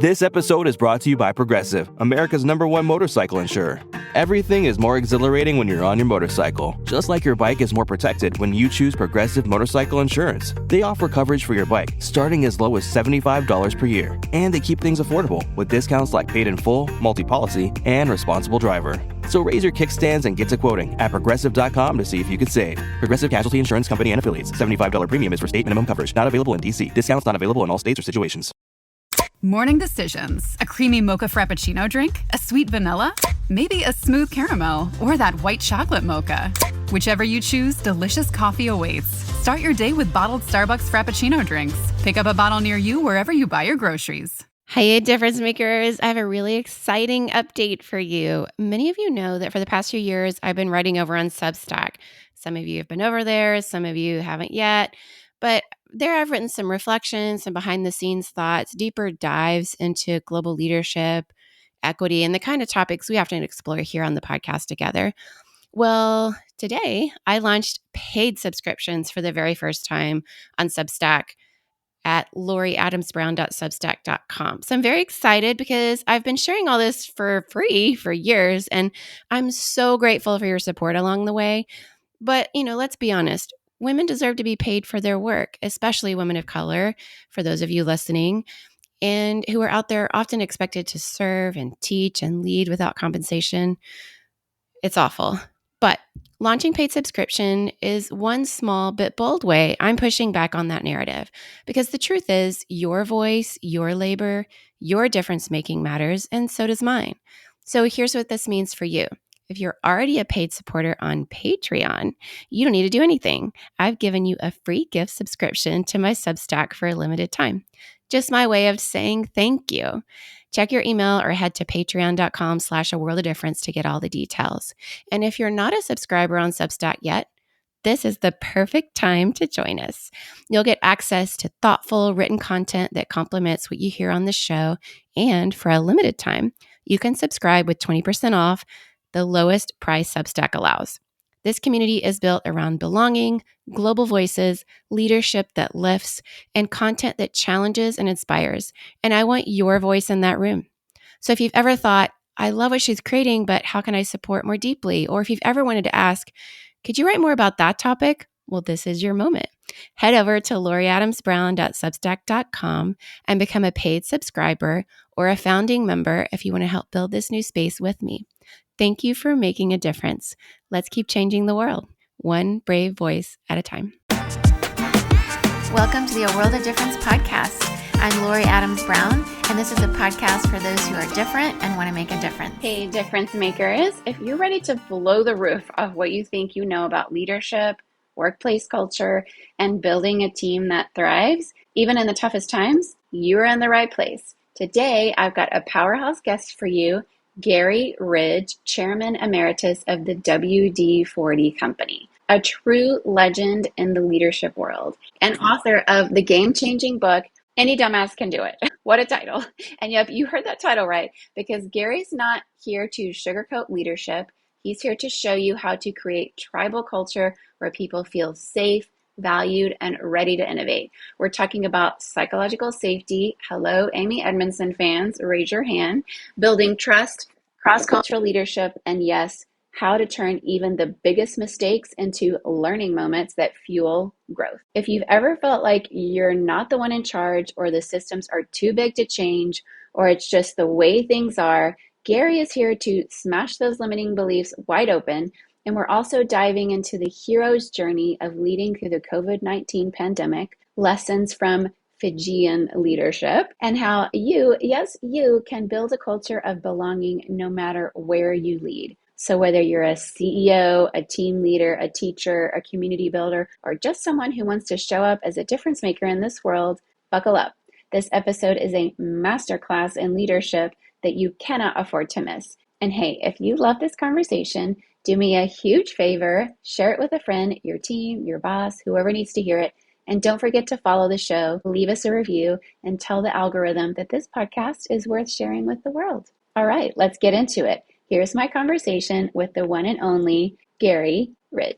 This episode is brought to you by Progressive, America's #1 motorcycle insurer. Everything is more exhilarating when you're on your motorcycle, just like your bike is more protected when you choose Progressive Motorcycle Insurance. They offer coverage for your bike, starting as low as $75 per year. And they keep things affordable, with discounts like paid in full, multi-policy, and responsible driver. So raise your kickstands and get to quoting at Progressive.com to see if you could save. Progressive Casualty Insurance Company and Affiliates. $75 premium is for state minimum coverage. Not available in D.C. Discounts not available in all states or situations. Morning decisions. A creamy mocha frappuccino drink? A sweet vanilla? Maybe a smooth caramel? Or that white chocolate mocha? Whichever you choose, delicious coffee awaits. Start your day with bottled Starbucks Frappuccino drinks. Pick up a bottle near you wherever you buy your groceries. Hey, difference makers. I have a really exciting update for you. Many of you know that for the past few years, I've been writing over on Substack. Some of you have been over there, some of you haven't yet. But there I've written some reflections, some behind the scenes thoughts, deeper dives into global leadership, equity, and the kind of topics we often explore here on the podcast together. Well, today I launched paid subscriptions for the very first time on Substack at loriadamsbrown.substack.com. So I'm very excited because I've been sharing all this for free for years, and I'm so grateful for your support along the way. But, let's be honest. Women deserve to be paid for their work, especially women of color, for those of you listening, and who are out there often expected to serve and teach and lead without compensation. It's awful. But launching paid subscription is one small but bold way I'm pushing back on that narrative, because the truth is your voice, your labor, your difference making matters, and so does mine. So here's what this means for you. If you're already a paid supporter on Patreon, you don't need to do anything. I've given you a free gift subscription to my Substack for a limited time. Just my way of saying thank you. Check your email or head to patreon.com/aworldofdifference to get all the details. And if you're not a subscriber on Substack yet, this is the perfect time to join us. You'll get access to thoughtful written content that complements what you hear on the show. And for a limited time, you can subscribe with 20% off, the lowest price Substack allows. This community is built around belonging, global voices, leadership that lifts, and content that challenges and inspires. And I want your voice in that room. So if you've ever thought, I love what she's creating, but how can I support more deeply? Or if you've ever wanted to ask, could you write more about that topic? Well, this is your moment. Head over to loriadamsbrown.substack.com and become a paid subscriber or a founding member if you want to help build this new space with me. Thank you for making a difference. Let's keep changing the world, one brave voice at a time. Welcome to the A World of Difference podcast. I'm Lori Adams Brown, and this is a podcast for those who are different and want to make a difference. Hey, difference makers. If you're ready to blow the roof of what you think you know about leadership, workplace culture, and building a team that thrives, even in the toughest times, you're in the right place. Today, I've got a powerhouse guest for you, Garry Ridge, Chairman Emeritus of the WD-40 company, a true legend in the leadership world, and author of the game-changing book, Any Dumbass Can Do It. What a title. And yep, you heard that title right, because Gary's not here to sugarcoat leadership. He's here to show you how to create tribal culture where people feel safe, valued, and ready to innovate. We're talking about psychological safety. Hello, Amy Edmondson fans, raise your hand. Building trust, cross-cultural leadership, and yes, how to turn even the biggest mistakes into learning moments that fuel growth. If you've ever felt like you're not the one in charge, or the systems are too big to change, or it's just the way things are, Garry is here to smash those limiting beliefs wide open. And we're also diving into the hero's journey of leading through the COVID-19 pandemic, lessons from Fijian leadership, and how you, yes, you can build a culture of belonging no matter where you lead. So whether you're a CEO, a team leader, a teacher, a community builder, or just someone who wants to show up as a difference maker in this world, buckle up. This episode is a masterclass in leadership that you cannot afford to miss. And hey, if you love this conversation, do me a huge favor, share it with a friend, your team, your boss, whoever needs to hear it. And don't forget to follow the show, leave us a review, and tell the algorithm that this podcast is worth sharing with the world. All right, let's get into it. Here's my conversation with the one and only Garry Ridge.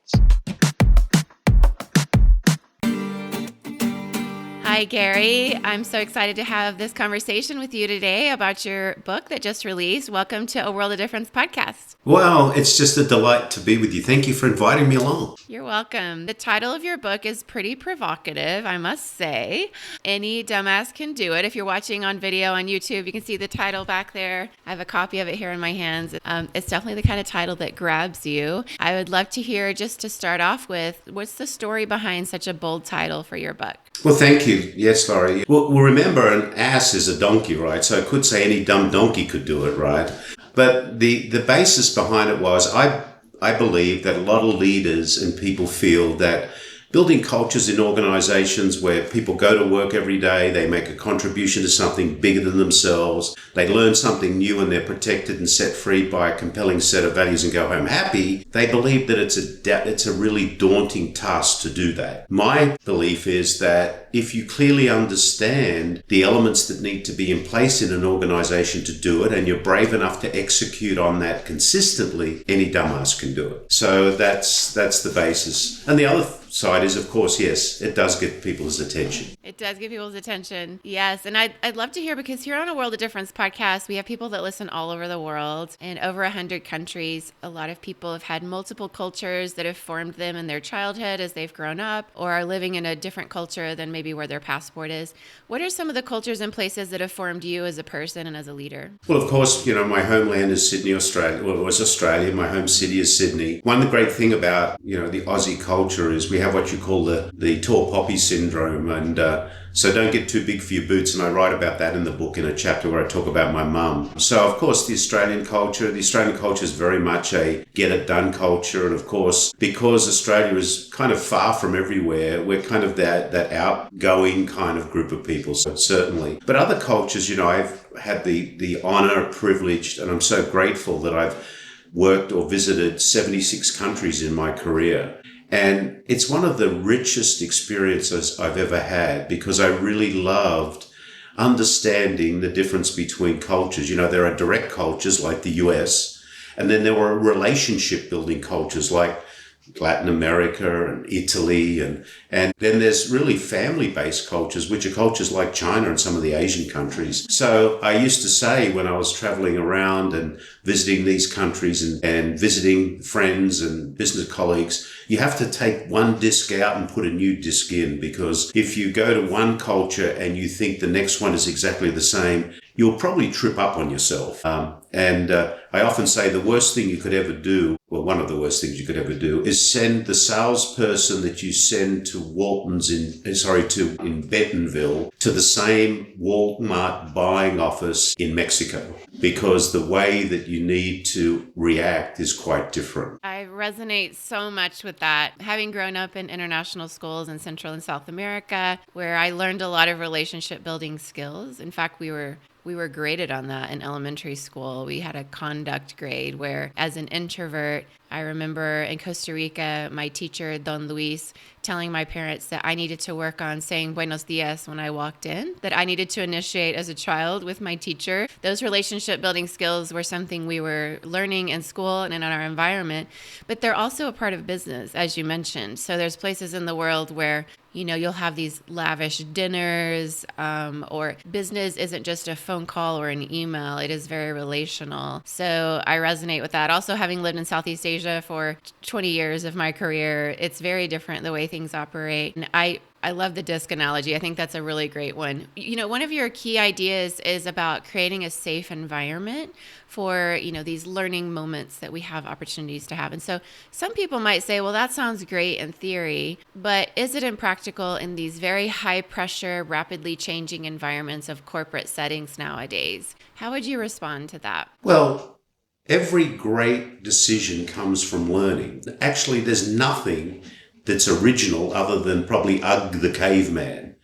Hi, Hi, Garry. I'm so excited to have this conversation with you today about your book that just released. Welcome to A World of Difference podcast. Well, it's just a delight to be with you. Thank you for inviting me along. You're welcome. The title of your book is pretty provocative, I must say. Any dumbass can do it. If you're watching on video on YouTube, you can see the title back there. I have a copy of it here in my hands. It's definitely the kind of title that grabs you. I would love to hear, just to start off with, what's the story behind such a bold title for your book? Well, thank you. Yes, Laurie. Well, remember, an ass is a donkey, right? So I could say any dumb donkey could do it, right? But the basis behind it was I believe that a lot of leaders and people feel that building cultures in organizations where people go to work every day, they make a contribution to something bigger than themselves, they learn something new and they're protected and set free by a compelling set of values and go home happy, they believe that it's a really daunting task to do that. My belief is that if you clearly understand the elements that need to be in place in an organization to do it, and you're brave enough to execute on that consistently, any dumbass can do it. So that's the basis. And the other side is, of course, yes, it does get people's attention. It does get people's attention. Yes. And I'd love to hear, because here on A World of Difference podcast, we have people that listen all over the world in over 100 countries. A lot of people have had multiple cultures that have formed them in their childhood as they've grown up, or are living in a different culture than maybe where their passport is. What are some of the cultures and places that have formed you as a person and as a leader? Well, of course, my homeland is Sydney, Australia. Well, it was Australia. My home city is Sydney. One great thing about, the Aussie culture is we have what you call the tall poppy syndrome. And so don't get too big for your boots. And I write about that in the book in a chapter where I talk about my mum. So, of course, the Australian culture is very much a get it done culture. And, of course, because Australia is kind of far from everywhere, we're kind of that outgoing kind of group of people, so certainly. But other cultures, I've had the honor, privilege, and I'm so grateful that I've worked or visited 76 countries in my career. And it's one of the richest experiences I've ever had, because I really loved understanding the difference between cultures. There are direct cultures like the US, and then there were relationship building cultures like Latin America and Italy, and then there's really family-based cultures, which are cultures like China and some of the Asian countries. So I used to say, when I was traveling around and visiting these countries and visiting friends and business colleagues, you have to take one disc out and put a new disc in, because if you go to one culture and you think the next one is exactly the same, you'll probably trip up on yourself. I often say the worst thing you could ever do, well, one of the worst things you could ever do, is send the salesperson that you send to in Bentonville to the same Walmart buying office in Mexico, because the way that you need to react is quite different. I resonate so much with that. Having grown up in international schools in Central and South America, where I learned a lot of relationship building skills. In fact, we were graded on that in elementary school. We had a conduct grade where, as an introvert, I remember in Costa Rica, my teacher, Don Luis, telling my parents that I needed to work on saying buenos dias when I walked in, that I needed to initiate as a child with my teacher. Those relationship building skills were something we were learning in school and in our environment, but they're also a part of business, as you mentioned. So there's places in the world where you'll have these lavish dinners, or business isn't just a phone call or an email. It is very relational. So I resonate with that. Also, having lived in Southeast Asia for 20 years of my career, it's very different the way things operate. And I love the disc analogy. I think that's a really great one. One of your key ideas is about creating a safe environment for, these learning moments that we have opportunities to have. And so some people might say, well, that sounds great in theory, but is it impractical in these very high pressure, rapidly changing environments of corporate settings nowadays? How would you respond to that? Well, every great decision comes from learning. Actually, there's nothing that's original other than probably Ugg the caveman.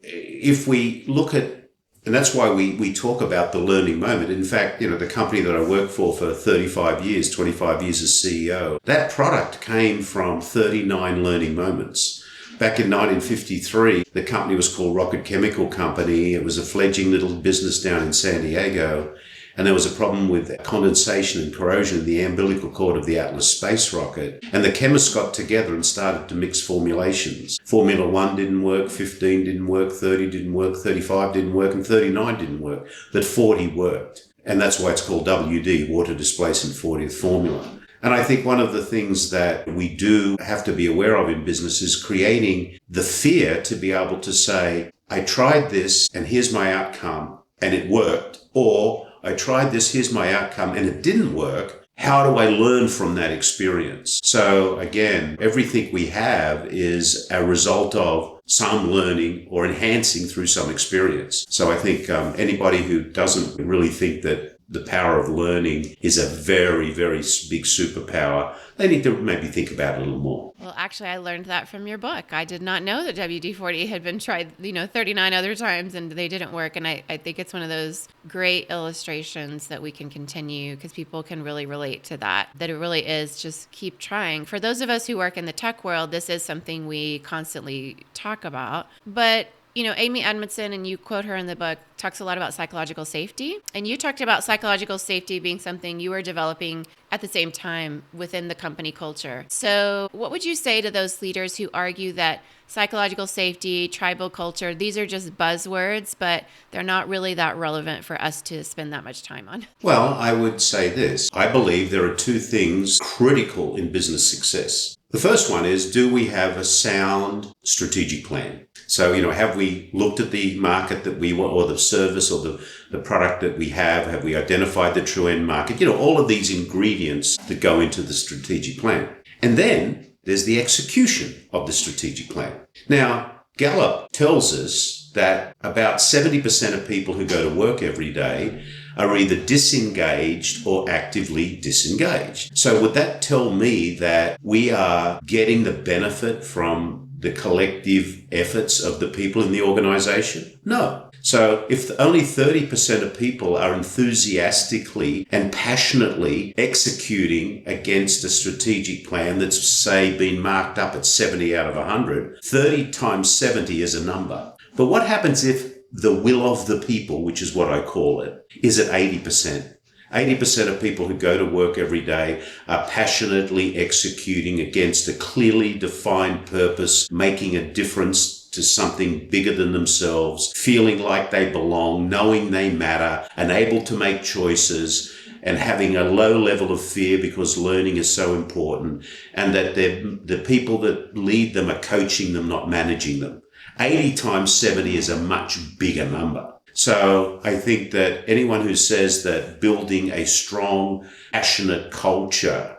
If we look at, and that's why we talk about the learning moment. In fact, the company that I worked for 35 years, 25 years as CEO, that product came from 39 learning moments. Back in 1953, the company was called Rocket Chemical Company. It was a fledgling little business down in San Diego. and there was a problem with condensation and corrosion in the umbilical cord of the Atlas space rocket. And the chemists got together and started to mix formulations. Formula 1 didn't work, 15 didn't work, 30 didn't work, 35 didn't work, and 39 didn't work. But 40 worked. And that's why it's called WD, water displacement 40th formula. And I think one of the things that we do have to be aware of in business is creating the fear to be able to say, I tried this and here's my outcome and it worked. Or I tried this, here's my outcome and it didn't work. How do I learn from that experience? So again, everything we have is a result of some learning or enhancing through some experience. So I think anybody who doesn't really think that the power of learning is a very, very big superpower, they need to maybe think about it a little more. Well, actually, I learned that from your book. I did not know that WD-40 had been tried, 39 other times and they didn't work. And I think it's one of those great illustrations that we can continue because people can really relate to that it really is just keep trying. For those of us who work in the tech world, this is something we constantly talk about. But Amy Edmondson, and you quote her in the book, talks a lot about psychological safety. And you talked about psychological safety being something you were developing at the same time within the company culture. So what would you say to those leaders who argue that psychological safety, tribal culture, these are just buzzwords, but they're not really that relevant for us to spend that much time on? Well, I would say this. I believe there are two things critical in business success. The first one is, do we have a sound strategic plan? So, have we looked at the market that we want, or the service or the product that we have? Have we identified the true end market? All of these ingredients that go into the strategic plan. And then there's the execution of the strategic plan. Now, Gallup tells us that about 70% of people who go to work every day are either disengaged or actively disengaged. So would that tell me that we are getting the benefit from the collective efforts of the people in the organization? No. So if only 30% of people are enthusiastically and passionately executing against a strategic plan that's, say, been marked up at 70 out of 100, 30 times 70 is a number. But what happens if the will of the people, which is what I call it, is at 80%? 80% of people who go to work every day are passionately executing against a clearly defined purpose, making a difference to something bigger than themselves, feeling like they belong, knowing they matter, and able to make choices, and having a low level of fear because learning is so important, and that the people that lead them are coaching them, not managing them. 80 times 70 is a much bigger number. So I think that anyone who says that building a strong, passionate culture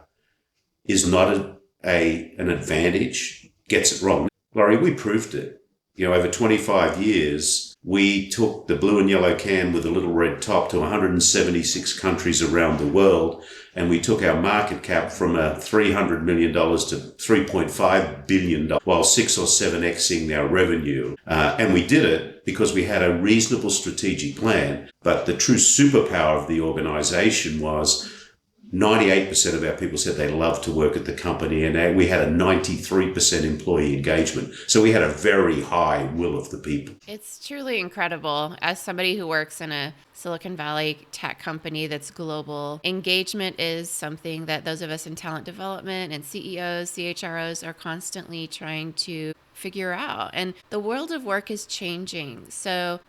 is not an advantage gets it wrong. Laurie, we proved it. Over 25 years, we took the blue and yellow can with a little red top to 176 countries around the world, and we took our market cap from $300 million to $3.5 billion, while 6 or 7xing our revenue. And we did it because we had a reasonable strategic plan. But the true superpower of the organization was 98% of our people said they loved to work at the company, and we had a 93% employee engagement. So we had a very high will of the people. It's truly incredible. As somebody who works in a Silicon Valley tech company that's global, engagement is something that those of us in talent development and CEOs, CHROs are constantly trying to figure out. And the world of work is changing. So,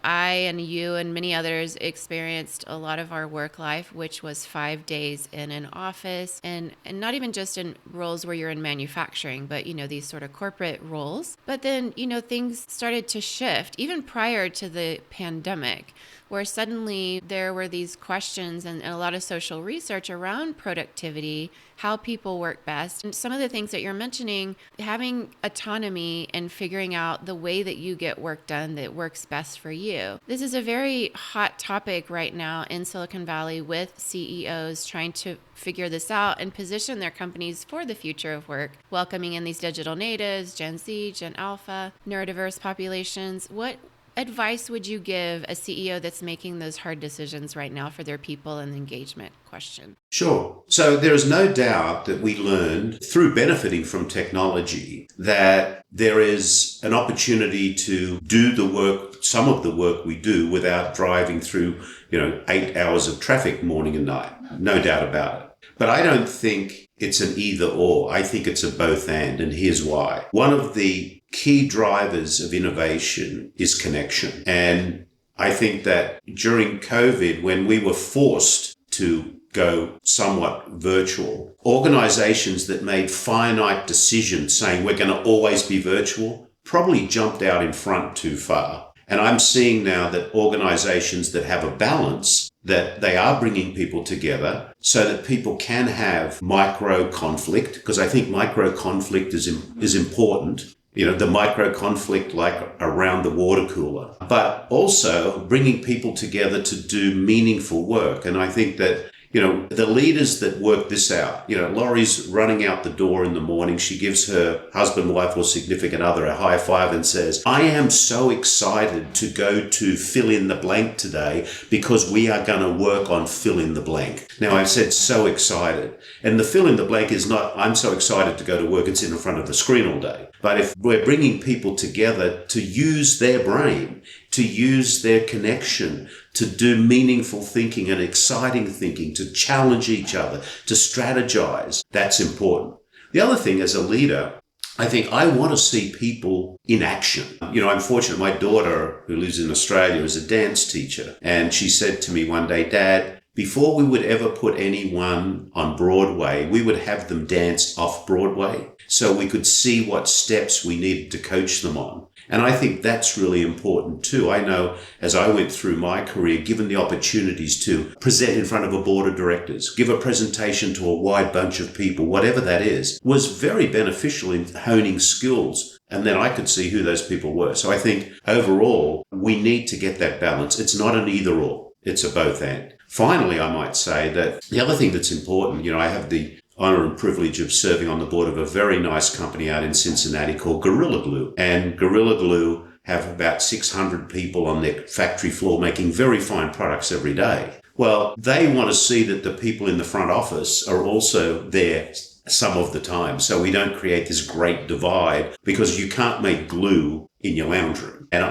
I and you and many others experienced a lot of our work life, which was 5 days in an office, and not even just in roles where you're in manufacturing, but, these sort of corporate roles. But then, things started to shift even prior to the pandemic, where suddenly there were these questions and a lot of social research around productivity, how people work best. And some of the things that you're mentioning, having autonomy and figuring out the way that you get work done that works best for you. This is a very hot topic right now in Silicon Valley with CEOs trying to figure this out and position their companies for the future of work, welcoming in these digital natives, Gen Z, Gen Alpha, neurodiverse populations. What advice would you give a CEO that's making those hard decisions right now for their people and the engagement question? Sure. So there is no doubt that we learned through benefiting from technology that there is an opportunity to do the work some of the work we do without driving through, 8 hours of traffic morning and night. No doubt about it. But I don't think it's an either or. I think it's a both and here's why. One of the key drivers of innovation is connection. And I think that during COVID, when we were forced to go somewhat virtual, organizations that made finite decisions saying we're going to always be virtual probably jumped out in front too far. And I'm seeing now that organizations that have a balance, that they are bringing people together so that people can have micro conflict, because I think micro conflict is important. The micro conflict like around the water cooler, but also bringing people together to do meaningful work. And I think that, the leaders that work this out, Laurie's running out the door in the morning. She gives her husband, wife, or significant other a high five and says, I am so excited to go to fill in the blank today because we are going to work on fill in the blank. Now, I've said so excited. And the fill in the blank is not, I'm so excited to go to work and sit in front of the screen all day. But if we're bringing people together to use their brain, to use their connection, to do meaningful thinking and exciting thinking, to challenge each other, to strategize, that's important. The other thing as a leader, I think I want to see people in action. I'm fortunate. My daughter, who lives in Australia, is a dance teacher. And she said to me one day, Dad, before we would ever put anyone on Broadway, we would have them dance off Broadway so we could see what steps we needed to coach them on. And I think that's really important too. I know as I went through my career, given the opportunities to present in front of a board of directors, give a presentation to a wide bunch of people, whatever that is, was very beneficial in honing skills. And then I could see who those people were. So I think overall, we need to get that balance. It's not an either or, it's a both and. Finally, I might say that the other thing that's important, I have the honor and privilege of serving on the board of a very nice company out in Cincinnati called Gorilla Glue. And Gorilla Glue have about 600 people on their factory floor making very fine products every day. Well, they want to see that the people in the front office are also there some of the time, so we don't create this great divide, because you can't make glue in your lounge room. And,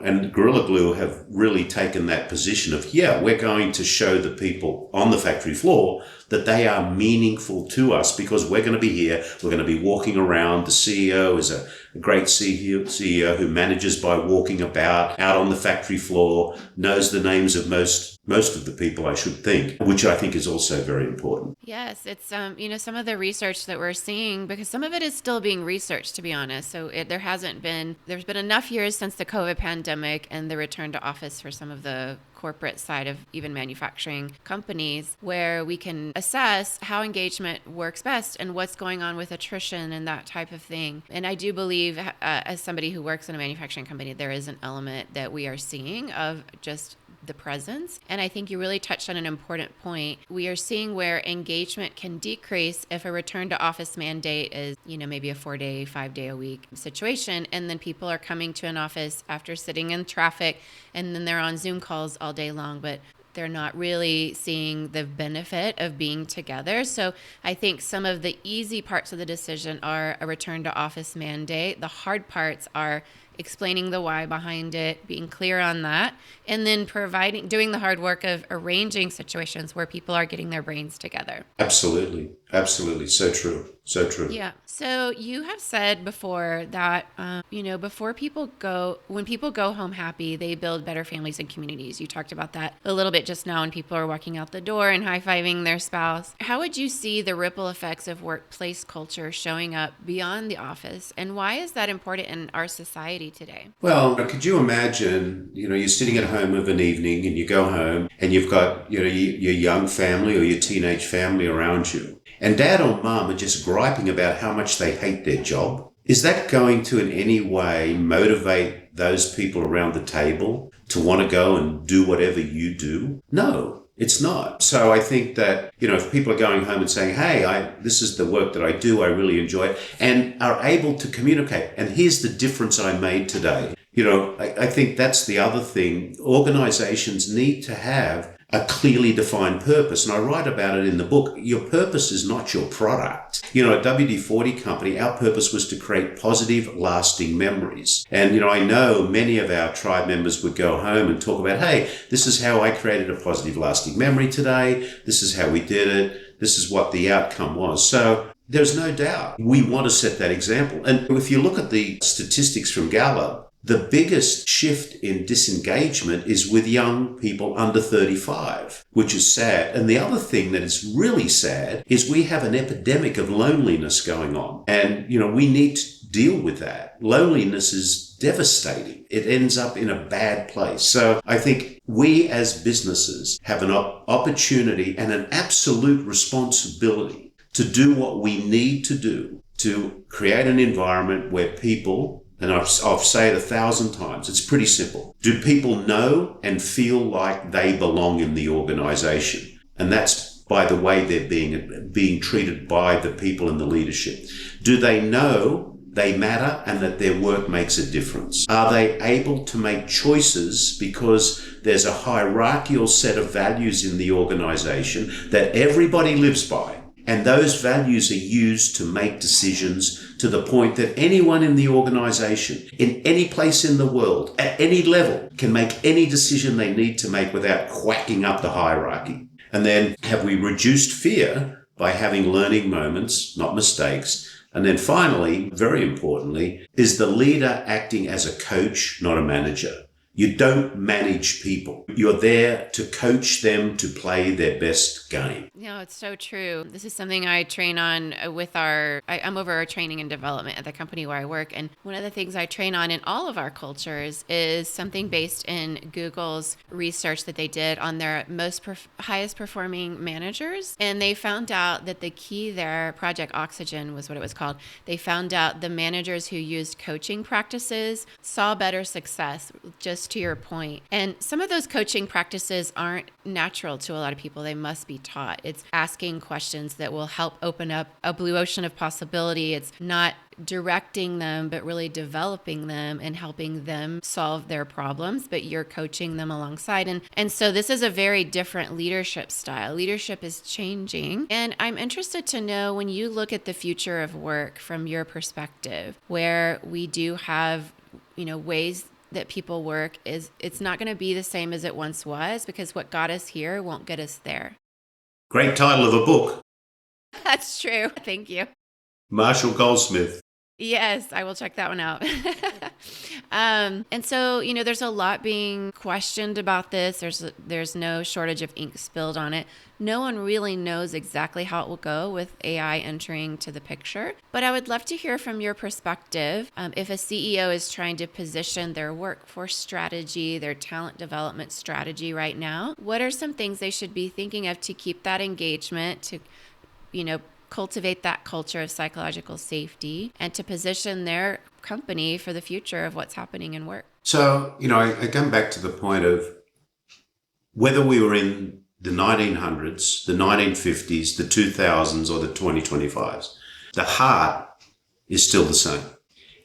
and Gorilla Glue have really taken that position of, we're going to show the people on the factory floor that they are meaningful to us because we're going to be here. We're going to be walking around. The CEO is a great CEO who manages by walking about out on the factory floor, knows the names of most of the people, I should think, which I think is also very important. Yes, it's, some of the research that we're seeing, because some of it is still being researched, to be honest. So there's been enough years since the COVID pandemic and the return to office for some of the corporate side of even manufacturing companies, where we can assess how engagement works best and what's going on with attrition and that type of thing. And I do believe, as somebody who works in a manufacturing company, there is an element that we are seeing of just the presence. And I think you really touched on an important point. We are seeing where engagement can decrease if a return to office mandate is, maybe a 4-day, 5-day a week situation. And then people are coming to an office after sitting in traffic, and then they're on Zoom calls all day long, but they're not really seeing the benefit of being together. So I think some of the easy parts of the decision are a return to office mandate. The hard parts are explaining the why behind it, being clear on that, and then doing the hard work of arranging situations where people are getting their brains together. Absolutely. So true. Yeah. So you have said before that, when people go home happy, they build better families and communities. You talked about that a little bit just now when people are walking out the door and high-fiving their spouse. How would you see the ripple effects of workplace culture showing up beyond the office? And why is that important in our society today? Well, could you imagine, you're sitting at home of an evening and you go home and you've got, your young family or your teenage family around you. And dad or mum are just griping about how much they hate their job. Is that going to in any way motivate those people around the table to want to go and do whatever you do? No, it's not. So I think that, if people are going home and saying, hey, this is the work that I do, I really enjoy it, and are able to communicate. And here's the difference I made today. I think that's the other thing. Organizations need to have a clearly defined purpose. And I write about it in the book. Your purpose is not your product. You know, at WD-40 company, our purpose was to create positive, lasting memories. And, you know, I know many of our tribe members would go home and talk about, hey, this is how I created a positive, lasting memory today. This is how we did it. This is what the outcome was. So there's no doubt we want to set that example. And if you look at the statistics from Gallup, the biggest shift in disengagement is with young people under 35, which is sad. And the other thing that is really sad is we have an epidemic of loneliness going on. And, you know, we need to deal with that. Loneliness is devastating. It ends up in a bad place. So I think we as businesses have an opportunity and an absolute responsibility to do what we need to do to create an environment where people, and I've said it 1,000 times, it's pretty simple. Do people know and feel like they belong in the organization? And that's by the way they're being treated by the people in the leadership. Do they know they matter and that their work makes a difference? Are they able to make choices because there's a hierarchical set of values in the organization that everybody lives by? And those values are used to make decisions to the point that anyone in the organization, in any place in the world, at any level, can make any decision they need to make without quacking up the hierarchy. And then have we reduced fear by having learning moments, not mistakes? And then finally, very importantly, is the leader acting as a coach, not a manager. You don't manage people. You're there to coach them to play their best game. No, it's so true. This is something I train on with I'm over our training and development at the company where I work. And one of the things I train on in all of our cultures is something based in Google's research that they did on their highest performing managers. And they found out that the key there, Project Oxygen was what it was called. They found out the managers who used coaching practices saw better success, just to your point. And some of those coaching practices aren't natural to a lot of people. They must be taught. It's asking questions that will help open up a blue ocean of possibility. It's not directing them, but really developing them and helping them solve their problems, but you're coaching them alongside. And so this is a very different leadership style. Leadership is changing. And I'm interested to know, when you look at the future of work from your perspective, where we do have, ways that people work, it's not going to be the same as it once was, because what got us here won't get us there. Great title of a book. That's true. Thank you. Marshall Goldsmith. Yes, I will check that one out. And so, there's a lot being questioned about this. There's no shortage of ink spilled on it. No one really knows exactly how it will go with AI entering to the picture. But I would love to hear from your perspective, if a CEO is trying to position their workforce strategy, their talent development strategy right now, what are some things they should be thinking of to keep that engagement, to, cultivate that culture of psychological safety, and to position their company for the future of what's happening in work? So, I come back to the point of whether we were in the 1900s, the 1950s, the 2000s, or the 2025s, the heart is still the same.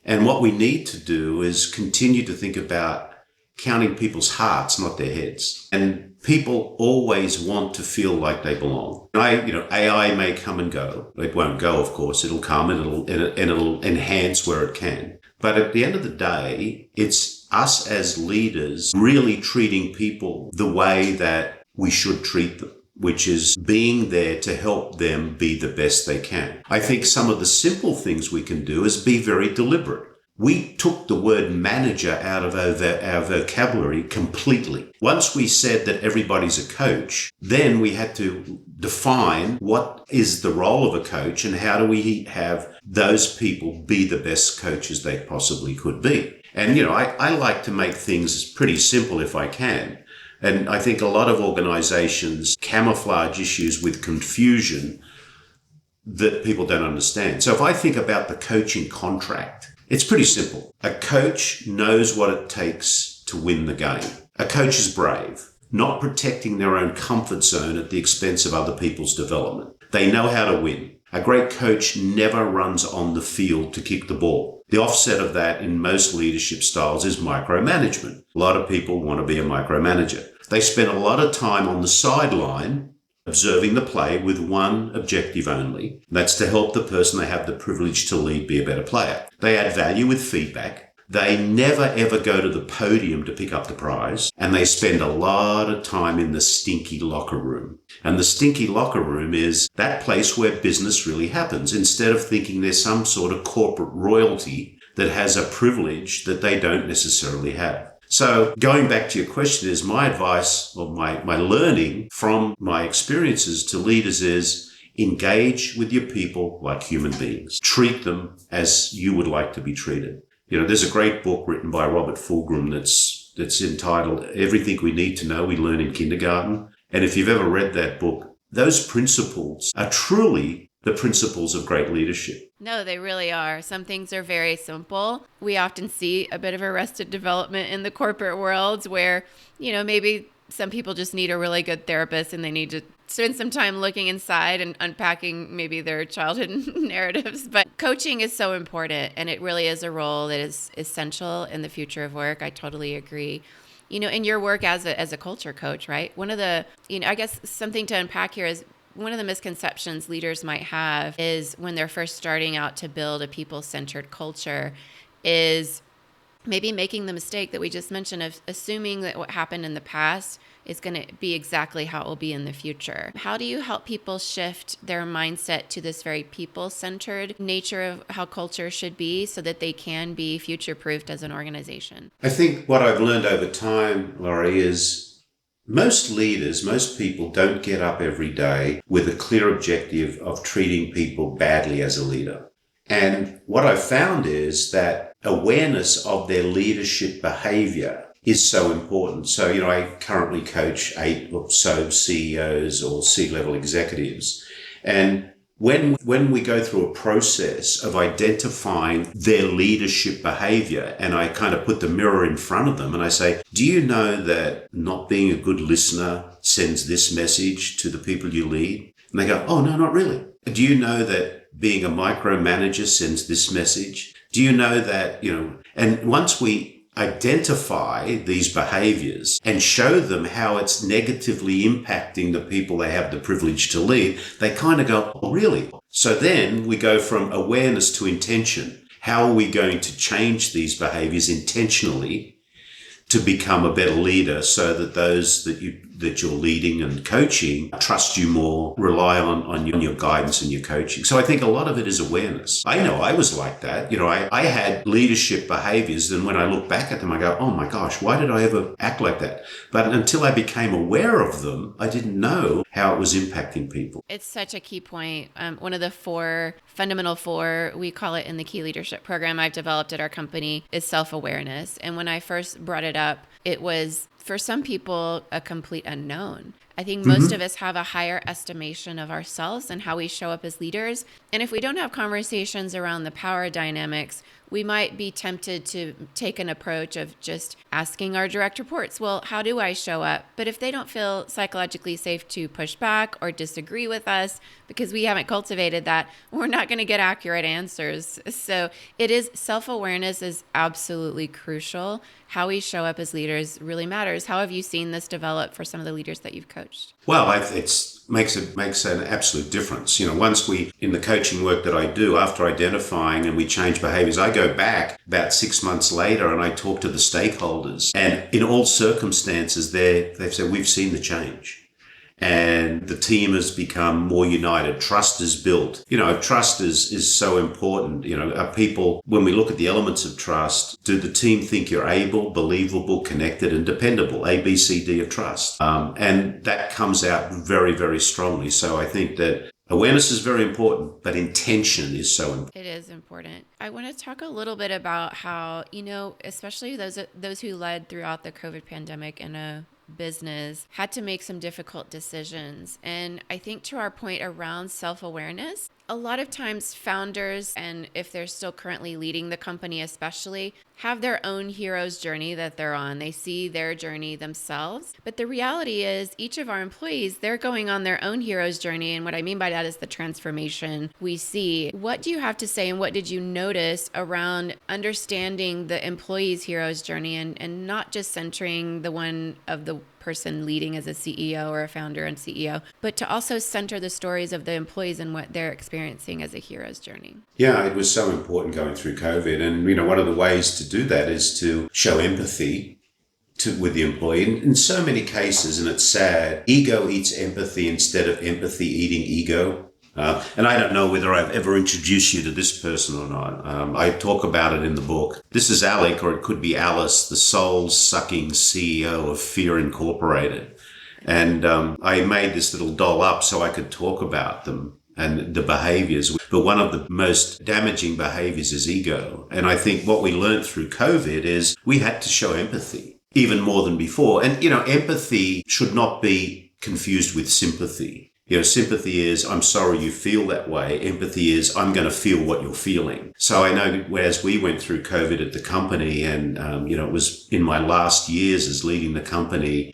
And what we need to do is continue to think about counting people's hearts, not their heads. And people always want to feel like they belong. AI may come and go. It won't go, of course. It'll come and it'll enhance where it can. But at the end of the day, it's us as leaders really treating people the way that we should treat them, which is being there to help them be the best they can. I think some of the simple things we can do is be very deliberate. We took the word manager out of our vocabulary completely. Once we said that everybody's a coach, then we had to define what is the role of a coach and how do we have those people be the best coaches they possibly could be. And, I like to make things pretty simple if I can. And I think a lot of organizations camouflage issues with confusion that people don't understand. So if I think about the coaching contract, it's pretty simple. A coach knows what it takes to win the game. A coach is brave, not protecting their own comfort zone at the expense of other people's development. They know how to win. A great coach never runs on the field to kick the ball. The offset of that in most leadership styles is micromanagement. A lot of people want to be a micromanager. They spend a lot of time on the sideline observing the play with one objective only. That's to help the person they have the privilege to lead be a better player. They add value with feedback. They never ever go to the podium to pick up the prize. And they spend a lot of time in the stinky locker room. And the stinky locker room is that place where business really happens. Instead of thinking there's some sort of corporate royalty that has a privilege that they don't necessarily have. So going back to your question is my advice or my learning from my experiences to leaders is engage with your people like human beings. Treat them as you would like to be treated. You know, there's a great book written by Robert Fulghum that's entitled Everything We Need to Know We Learn in Kindergarten. And if you've ever read that book, those principles are truly the principles of great leadership. No, they really are. Some things are very simple. We often see a bit of arrested development in the corporate world where, you know, maybe some people just need a really good therapist and they need to spend some time looking inside and unpacking maybe their childhood narratives. But coaching is so important, and it really is a role that is essential in the future of work. I totally agree. You know, in your work as a culture coach, right? One of the, you know, I guess something to unpack here is one of the misconceptions leaders might have is when they're first starting out to build a people-centered culture is maybe making the mistake that we just mentioned of assuming that what happened in the past is going to be exactly how it will be in the future. How do you help people shift their mindset to this very people-centered nature of how culture should be so that they can be future-proofed as an organization? I think what I've learned over time, Laurie, is most leaders, most people don't get up every day with a clear objective of treating people badly as a leader. And what I've found is that awareness of their leadership behavior is so important. So, you know, I currently coach 8 or so CEOs or C-level executives. And when we go through a process of identifying their leadership behavior, and I kind of put the mirror in front of them and I say, do you know that not being a good listener sends this message to the people you lead? And they go, oh, no, not really. Do you know that being a micromanager sends this message? Do you know that, you know, and once we identify these behaviors and show them how it's negatively impacting the people they have the privilege to lead, they kind of go, oh, really? So then we go from awareness to intention. How are we going to change these behaviors intentionally to become a better leader so that those that you're leading and coaching trust you more, rely on your guidance and your coaching. So I think a lot of it is awareness. I know I was like that. You know, I had leadership behaviors, and when I look back at them, I go, oh my gosh, why did I ever act like that? But until I became aware of them, I didn't know how it was impacting people. It's such a key point. One of the fundamental four, we call it in the key leadership program I've developed at our company, is self-awareness. And when I first brought it up, it was, for some people, a complete unknown. I think most of us have a higher estimation of ourselves and how we show up as leaders. And if we don't have conversations around the power dynamics, we might be tempted to take an approach of just asking our direct reports, well, how do I show up? But if they don't feel psychologically safe to push back or disagree with us because we haven't cultivated that, we're not going to get accurate answers. So self-awareness is absolutely crucial. How we show up as leaders really matters. How have you seen this develop for some of the leaders that you've coached? Well, it makes an absolute difference. You know, once in the coaching work that I do, after identifying and we change behaviors, I go back about 6 months later and I talk to the stakeholders. And in all circumstances, they've said, we've seen the change. And the team has become more united. Trust is built. You know, trust is so important. You know, are people, when we look at the elements of trust, do the team think you're able, believable, connected, and dependable? A, B, C, D of trust. And that comes out very, very strongly. So I think that awareness is very important, but intention is so important. It is important. I want to talk a little bit about how, you know, especially those who led throughout the COVID pandemic in a business had to make some difficult decisions. And I think to our point around self-awareness, a lot of times founders, and if they're still currently leading the company especially, have their own hero's journey that they're on. They see their journey themselves. But the reality is each of our employees, they're going on their own hero's journey. And what I mean by that is the transformation we see. What do you have to say and what did you notice around understanding the employee's hero's journey and not just centering the one of the person leading as a CEO or a founder and CEO, but to also center the stories of the employees and what they're experiencing as a hero's journey? Yeah, it was so important going through COVID. And, one of the ways to do that is to show empathy with the employee. In so many cases, and it's sad, ego eats empathy instead of empathy eating ego. And I don't know whether I've ever introduced you to this person or not. I talk about it in the book. This is Alec, or it could be Alice, the soul-sucking CEO of Fear Incorporated. And I made this little doll up so I could talk about them and the behaviors. But one of the most damaging behaviors is ego. And I think what we learned through COVID is we had to show empathy, even more than before. And, empathy should not be confused with sympathy. Sympathy is, I'm sorry you feel that way. Empathy is, I'm going to feel what you're feeling. So I know as we went through COVID at the company and, it was in my last years as leading the company,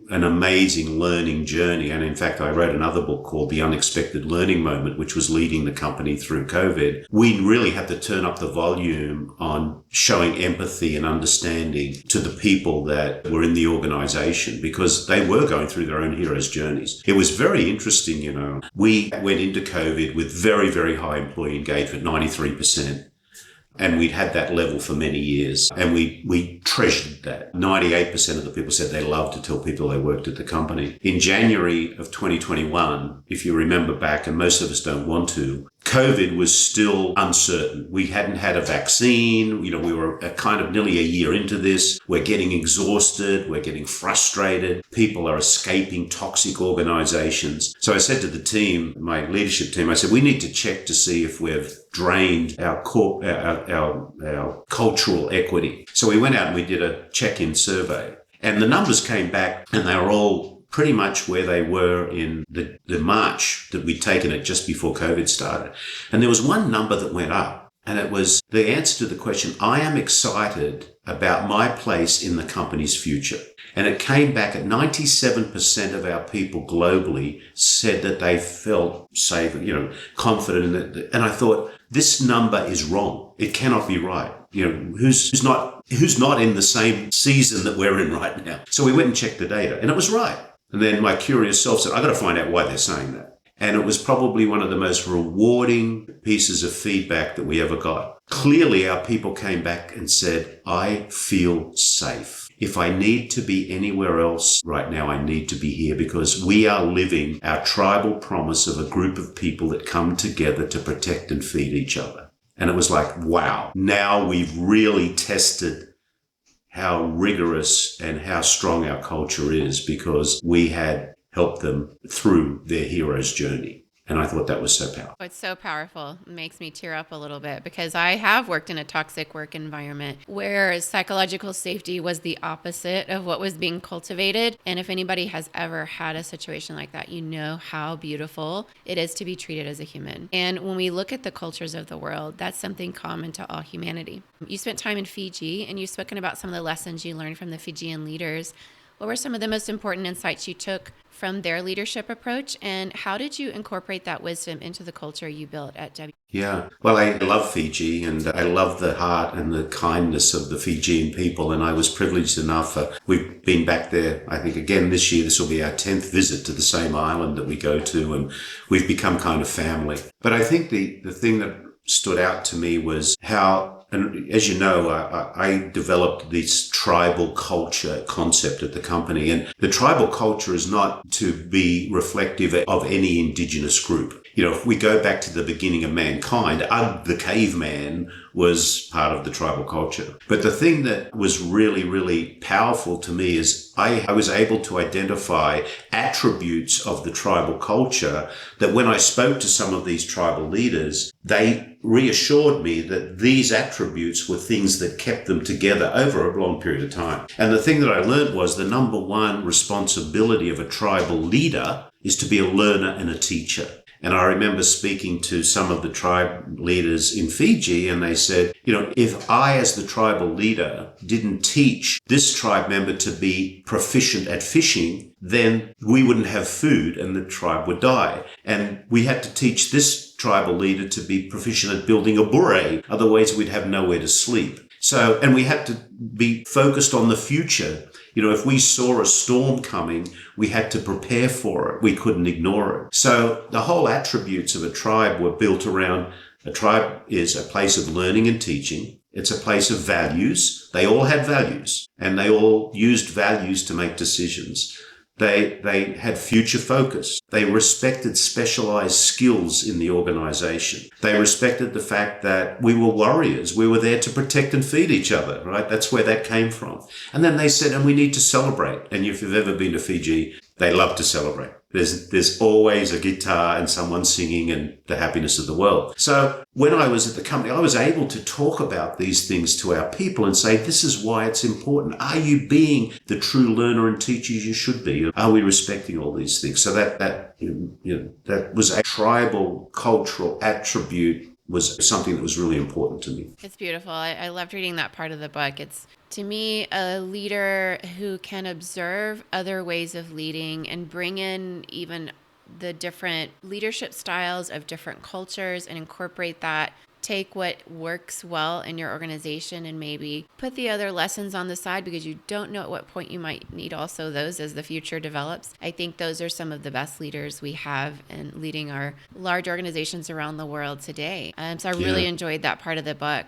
an amazing learning journey. And in fact, I wrote another book called The Unexpected Learning Moment, which was leading the company through COVID. We really had to turn up the volume on showing empathy and understanding to the people that were in the organization because they were going through their own hero's journeys. It was very interesting, We went into COVID with very, very high employee engagement, 93%. And we'd had that level for many years. And we treasured that. 98% of the people said they loved to tell people they worked at the company. In January of 2021, if you remember back, and most of us don't want to, COVID was still uncertain. We hadn't had a vaccine. We were kind of nearly a year into this. We're getting exhausted. We're getting frustrated. People are escaping toxic organizations. So I said to the team, my leadership team, I said, we need to check to see if we've drained our cultural equity. So we went out and we did a check-in survey. And the numbers came back and they were all pretty much where they were in the March that we'd taken it just before COVID started. And there was one number that went up, and it was the answer to the question, I am excited about my place in the company's future. And it came back at 97% of our people globally said that they felt safe, confident in it. And I thought, this number is wrong. It cannot be right. Who's not in the same season that we're in right now? So we went and checked the data, and it was right. And then my curious self said, I got to find out why they're saying that. And it was probably one of the most rewarding pieces of feedback that we ever got. Clearly, our people came back and said, I feel safe. If I need to be anywhere else right now, I need to be here because we are living our tribal promise of a group of people that come together to protect and feed each other. And it was like, wow, now we've really tested how rigorous and how strong our culture is because we had helped them through their hero's journey. And I thought that was so powerful. It's so powerful. It makes me tear up a little bit because I have worked in a toxic work environment where psychological safety was the opposite of what was being cultivated. And if anybody has ever had a situation like that, you know how beautiful it is to be treated as a human. And when we look at the cultures of the world, that's something common to all humanity. You spent time in Fiji and you've spoken about some of the lessons you learned from the Fijian leaders. What were some of the most important insights you took from their leadership approach, and how did you incorporate that wisdom into the culture you built at WD? Yeah, well, I love Fiji, and I love the heart and the kindness of the Fijian people, and I was privileged enough. We've been back there, I think, again this year. This will be our 10th visit to the same island that we go to, and we've become kind of family. But I think the thing that stood out to me was how, and as you know, I developed this tribal culture concept at the company. And the tribal culture is not to be reflective of any indigenous group. If we go back to the beginning of mankind, the caveman was part of the tribal culture. But the thing that was really, really powerful to me is I was able to identify attributes of the tribal culture that when I spoke to some of these tribal leaders, they reassured me that these attributes were things that kept them together over a long period of time. And the thing that I learned was the number one responsibility of a tribal leader is to be a learner and a teacher. And I remember speaking to some of the tribe leaders in Fiji, and they said, if I, as the tribal leader, didn't teach this tribe member to be proficient at fishing, then we wouldn't have food and the tribe would die. And we had to teach this tribal leader to be proficient at building a bure, otherwise we'd have nowhere to sleep. So, and we had to be focused on the future. If we saw a storm coming, we had to prepare for it. We couldn't ignore it. So the whole attributes of a tribe were built around, a tribe is a place of learning and teaching. It's a place of values. They all had values, and they all used values to make decisions. They had future focus. They respected specialized skills in the organization. They respected the fact that we were warriors. We were there to protect and feed each other, right? That's where that came from. And then they said, and we need to celebrate. And if you've ever been to Fiji, they love to celebrate. There's always a guitar and someone singing and the happiness of the world. So when I was at the company, I was able to talk about these things to our people and say, this is why it's important. Are you being the true learner and teacher you should be? Are we respecting all these things? So that was a tribal cultural attribute, was something that was really important to me. It's beautiful. I loved reading that part of the book. It's, to me, a leader who can observe other ways of leading and bring in even the different leadership styles of different cultures and incorporate that. Take what works well in your organization and maybe put the other lessons on the side because you don't know at what point you might need also those as the future develops. I think those are some of the best leaders we have in leading our large organizations around the world today. So I really enjoyed that part of the book.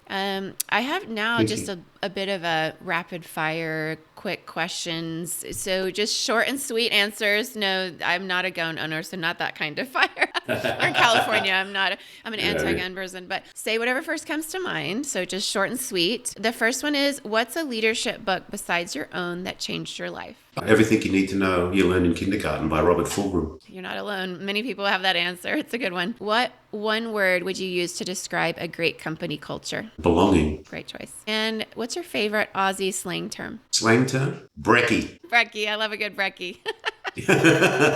I have now just a bit of a rapid fire, quick questions. So just short and sweet answers. No, I'm not a gun owner, so not that kind of fire. Or in California, I'm an anti-gun person, but say whatever first comes to mind. So just short and sweet. The first one is, what's a leadership book besides your own that changed your life? Everything You Need to Know You Learn in Kindergarten by Robert Fulghum. You're not alone. Many people have that answer. It's a good one. What one word would you use to describe a great company culture? Belonging. Great choice. And what's your favorite Aussie slang term? Slang term? Brekkie. Brekkie. I love a good brekkie.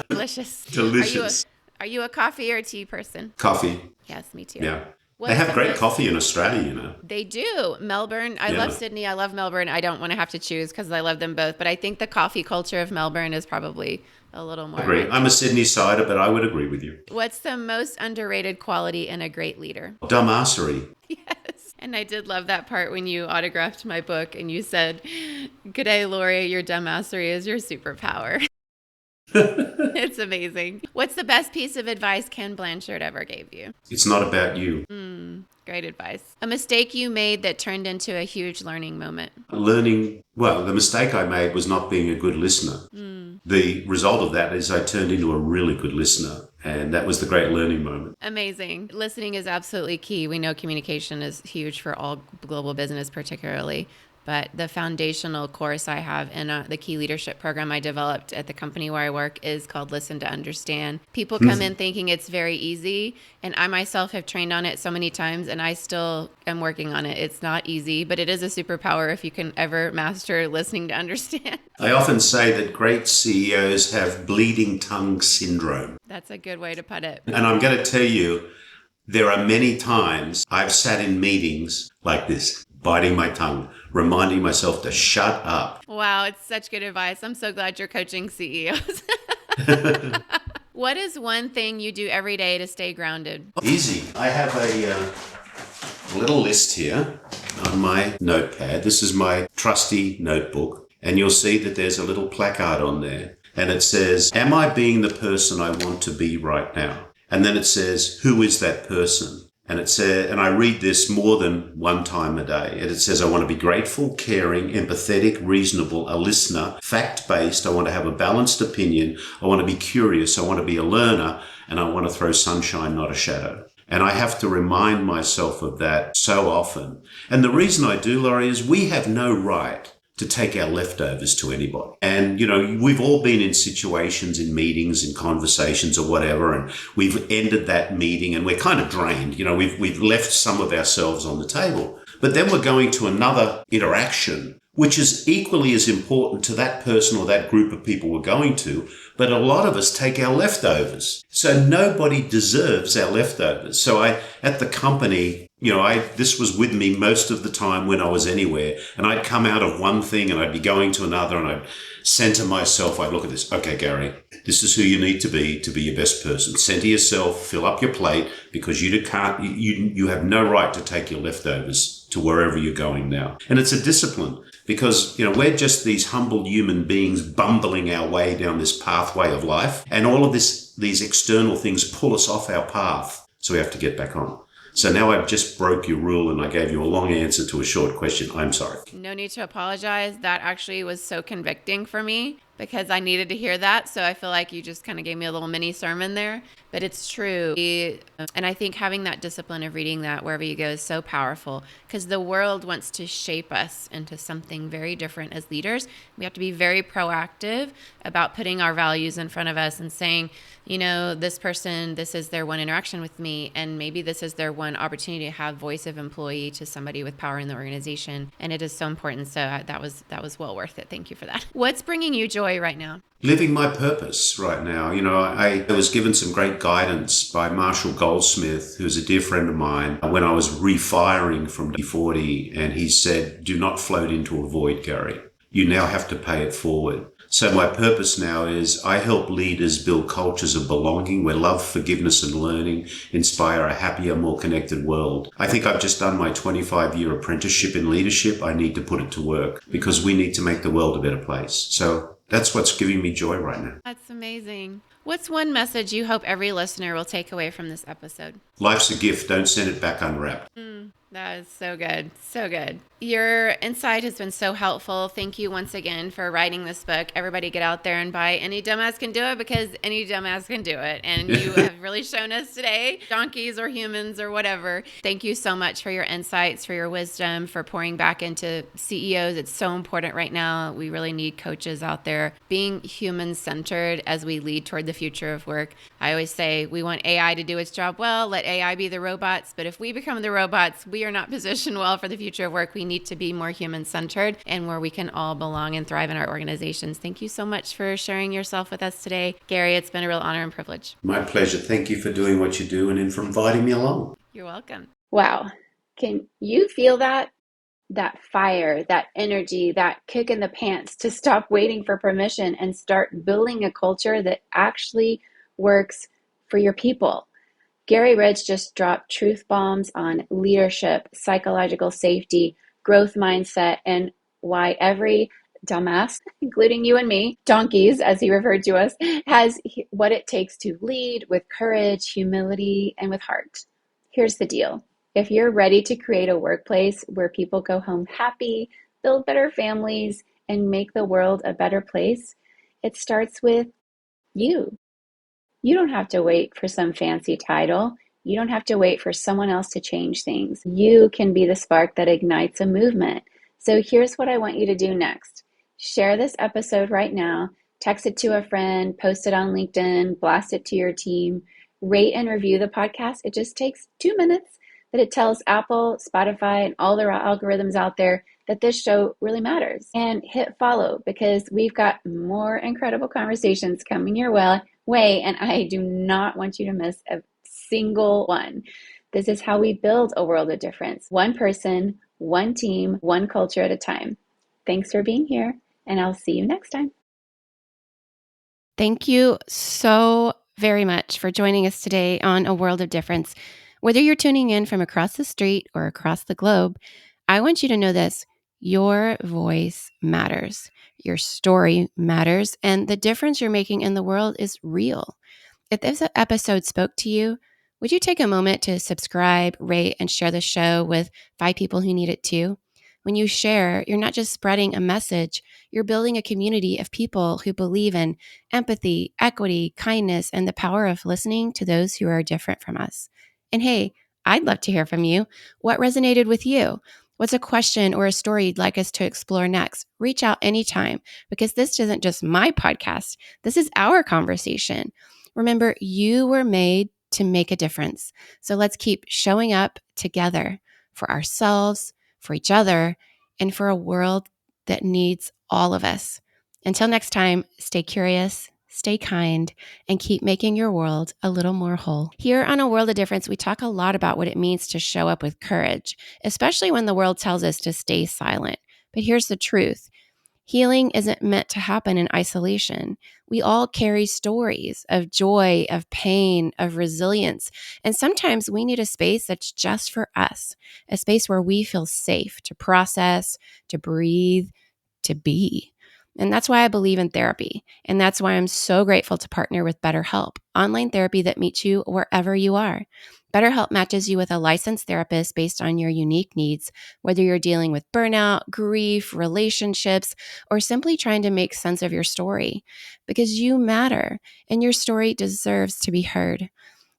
Delicious. Delicious. Are you a coffee or a tea person? Coffee. Yes, me too. Yeah. They have great coffee in Australia, They do. Melbourne. I love Sydney. I love Melbourne. I don't want to have to choose because I love them both. But I think the coffee culture of Melbourne is probably a little more. Agree. I'm a Sydney sider, but I would agree with you. What's the most underrated quality in a great leader? Dumbassery. Yes. And I did love that part when you autographed my book and you said, "G'day, Lori, your dumbassery is your superpower." It's amazing. What's the best piece of advice Ken Blanchard ever gave you? It's not about you. Great advice. A mistake you made that turned into a huge learning moment. The mistake I made was not being a good listener. The result of that is I turned into a really good listener, and that was the great learning moment. Amazing. Listening is absolutely key. We know communication is huge for all global business particularly. But the foundational course I have in the key leadership program I developed at the company where I work is called Listen to Understand. People come in thinking it's very easy, and I myself have trained on it so many times, and I still am working on it. It's not easy, but it is a superpower if you can ever master listening to understand. I often say that great CEOs have bleeding tongue syndrome. That's a good way to put it. And I'm going to tell you, there are many times I've sat in meetings like this, biting my tongue, reminding myself to shut up. Wow, it's such good advice. I'm so glad you're coaching CEOs. What is one thing you do every day to stay grounded? Easy. I have a little list here on my notepad. This is my trusty notebook, and you'll see that there's a little placard on there, and it says, "Am I being the person I want to be right now?" And then it says, "Who is that person?" And it says, and I read this more than one time a day. And it says, I want to be grateful, caring, empathetic, reasonable, a listener, fact-based. I want to have a balanced opinion. I want to be curious. I want to be a learner. And I want to throw sunshine, not a shadow. And I have to remind myself of that so often. And the reason I do, Laurie, is we have no right to take our leftovers to anybody. And, we've all been in situations, in meetings, in conversations or whatever, and we've ended that meeting and we're kind of drained. We've left some of ourselves on the table. But then we're going to another interaction which is equally as important to that person or that group of people we're going to. But a lot of us take our leftovers. So nobody deserves our leftovers. So at the company, this was with me most of the time when I was anywhere. And I'd come out of one thing and I'd be going to another, and I'd center myself. I'd look at this. Okay, Garry, this is who you need to be your best person. Center yourself, fill up your plate, because you have no right to take your leftovers to wherever you're going now. And it's a discipline, because, we're just these humble human beings bumbling our way down this pathway of life. And all of these external things pull us off our path. So we have to get back on. So now I've just broke your rule and I gave you a long answer to a short question. I'm sorry. No need to apologize. That actually was so convicting for me, because I needed to hear that. So I feel like you just kind of gave me a little mini sermon there, but it's true. And I think having that discipline of reading that wherever you go is so powerful, because the world wants to shape us into something very different as leaders. We have to be very proactive about putting our values in front of us and saying, this person, this is their one interaction with me, and maybe this is their one opportunity to have voice of employee to somebody with power in the organization. And it is so important. So that was well worth it. Thank you for that. What's bringing you joy right now? Living my purpose right now. I was given some great guidance by Marshall Goldsmith, who's a dear friend of mine, when I was refiring from WD-40, and he said, do not float into a void, Garry. You now have to pay it forward. So my purpose now is I help leaders build cultures of belonging where love, forgiveness, and learning inspire a happier, more connected world. I think I've just done my 25-year apprenticeship in leadership. I need to put it to work, because we need to make the world a better place. So that's what's giving me joy right now. That's amazing. What's one message you hope every listener will take away from this episode? Life's a gift. Don't send it back unwrapped. That is so good. So good. Your insight has been so helpful. Thank you once again for writing this book. Everybody get out there and buy Any Dumbass Can Do It, because any dumbass can do it. And you have really shown us today, donkeys or humans or whatever. Thank you so much for your insights, for your wisdom, for pouring back into CEOs. It's so important right now. We really need coaches out there being human-centered as we lead toward the future of work. I always say we want AI to do its job well. Let AI be the robots. But if we become the robots, we are not positioned well for the future of work. We need to be more human-centered and where we can all belong and thrive in our organizations. Thank you so much for sharing yourself with us today. Garry, it's been a real honor and privilege. My pleasure. Thank you for doing what you do and for inviting me along. You're welcome. Wow. Can you feel that? That fire, that energy, that kick in the pants to stop waiting for permission and start building a culture that actually works for your people. Garry Ridge just dropped truth bombs on leadership, psychological safety, growth mindset, and why every dumbass, including you and me, donkeys, as he referred to us, has what it takes to lead with courage, humility, and with heart. Here's the deal. If you're ready to create a workplace where people go home happy, build better families, and make the world a better place, it starts with you. You don't have to wait for some fancy title. You don't have to wait for someone else to change things. You can be the spark that ignites a movement. So here's what I want you to do next. Share this episode right now, text it to a friend, post it on LinkedIn, blast it to your team, rate and review the podcast. It just takes 2 minutes, but it tells Apple, Spotify, and all the algorithms out there that this show really matters. And hit follow, because we've got more incredible conversations coming your way, and I do not want you to miss a single one. This is how we build a world of difference. One person, one team, one culture at a time. Thanks for being here, and I'll see you next time. Thank you so very much for joining us today on A World of Difference. Whether you're tuning in from across the street or across the globe, I want you to know this. Your voice matters. Your story matters. And the difference you're making in the world is real. If this episode spoke to you, would you take a moment to subscribe, rate, and share the show with 5 people who need it too? When you share, you're not just spreading a message, you're building a community of people who believe in empathy, equity, kindness, and the power of listening to those who are different from us. And hey, I'd love to hear from you. What resonated with you? What's a question or a story you'd like us to explore next? Reach out anytime, because this isn't just my podcast. This is our conversation. Remember, you were made to make a difference. So let's keep showing up together for ourselves, for each other, and for a world that needs all of us. Until next time, stay curious, stay kind, and keep making your world a little more whole. Here on A World of Difference, we talk a lot about what it means to show up with courage, especially when the world tells us to stay silent. But here's the truth. Healing isn't meant to happen in isolation. We all carry stories of joy, of pain, of resilience. And sometimes we need a space that's just for us, a space where we feel safe to process, to breathe, to be. And that's why I believe in therapy. And that's why I'm so grateful to partner with BetterHelp, online therapy that meets you wherever you are. BetterHelp matches you with a licensed therapist based on your unique needs, whether you're dealing with burnout, grief, relationships, or simply trying to make sense of your story. Because you matter, and your story deserves to be heard.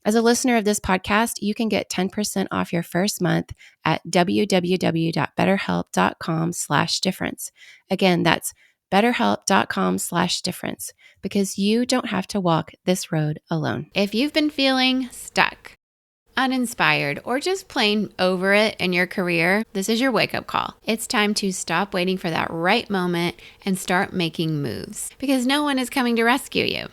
As a listener of this podcast, you can get 10% off your first month at www.betterhelp.com/difference. Again, that's betterhelp.com/difference, because you don't have to walk this road alone. If you've been feeling stuck, uninspired, or just plain over it in your career, this is your wake-up call. It's time to stop waiting for that right moment and start making moves, because no one is coming to rescue you.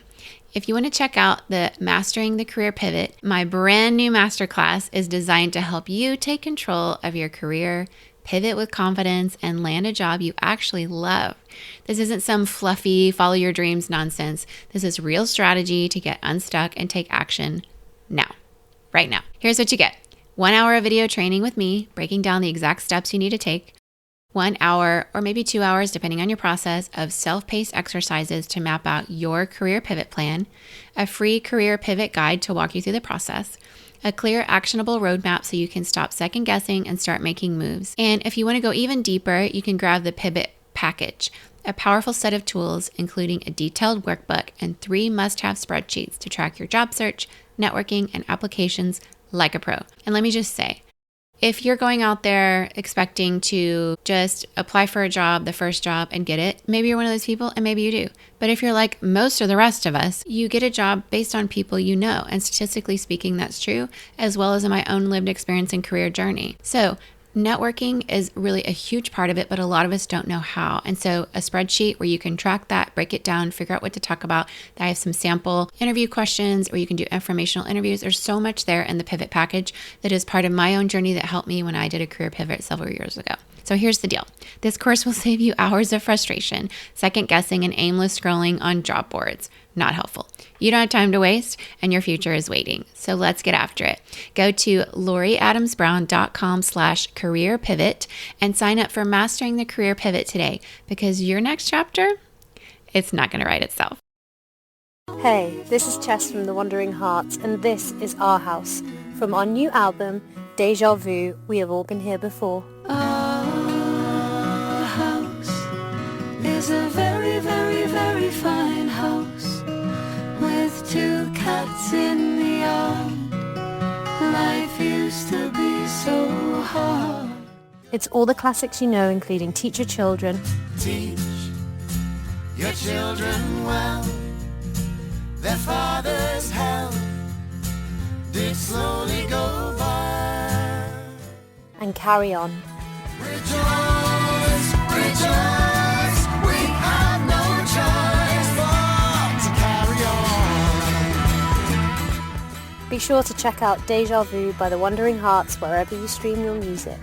If you want to check out the Mastering the Career Pivot, my brand new masterclass is designed to help you take control of your career, pivot with confidence, and land a job you actually love. This isn't some fluffy follow your dreams nonsense. This is real strategy to get unstuck and take action now. Right now. Here's what you get. 1 hour of video training with me, breaking down the exact steps you need to take. 1 hour or maybe 2 hours, depending on your process, of self-paced exercises to map out your career pivot plan. A free career pivot guide to walk you through the process. A clear, actionable roadmap so you can stop second guessing and start making moves. And if you want to go even deeper, you can grab the Pivot Package, a powerful set of tools, including a detailed workbook and 3 must-have spreadsheets to track your job search, networking, and applications like a pro. And let me just say, if you're going out there expecting to just apply for a job, the first job, and get it, maybe you're one of those people, and maybe you do. But if you're like most of the rest of us, you get a job based on people you know. And statistically speaking, that's true, as well as in my own lived experience and career journey. So networking is really a huge part of it, but a lot of us don't know how. And so a spreadsheet where you can track that, break it down, figure out what to talk about. I have some sample interview questions, or you can do informational interviews. There's so much there in the Pivot Package that is part of my own journey that helped me when I did a career pivot several years ago. So here's the deal. This course will save you hours of frustration, second guessing, and aimless scrolling on job boards. Not helpful. You don't have time to waste, and your future is waiting. So let's get after it. Go to loriadamsbrown.com/career pivot and sign up for Mastering the Career Pivot today, because your next chapter, it's not going to write itself. Hey, this is Chess from The Wandering Hearts, and this is Our House, from our new album, Deja Vu, We Have All Been Here Before. Our house is a very, very, very fine house with 2 cats in the yard. Life used to be so hard. It's all the classics you know, including Teach Your Children, Teach your children well. Their father's help did slowly go by. and Carry On. Rejoice, rejoice, we have no choice but to carry on. Be sure to check out Deja Vu by The Wandering Hearts wherever you stream your music.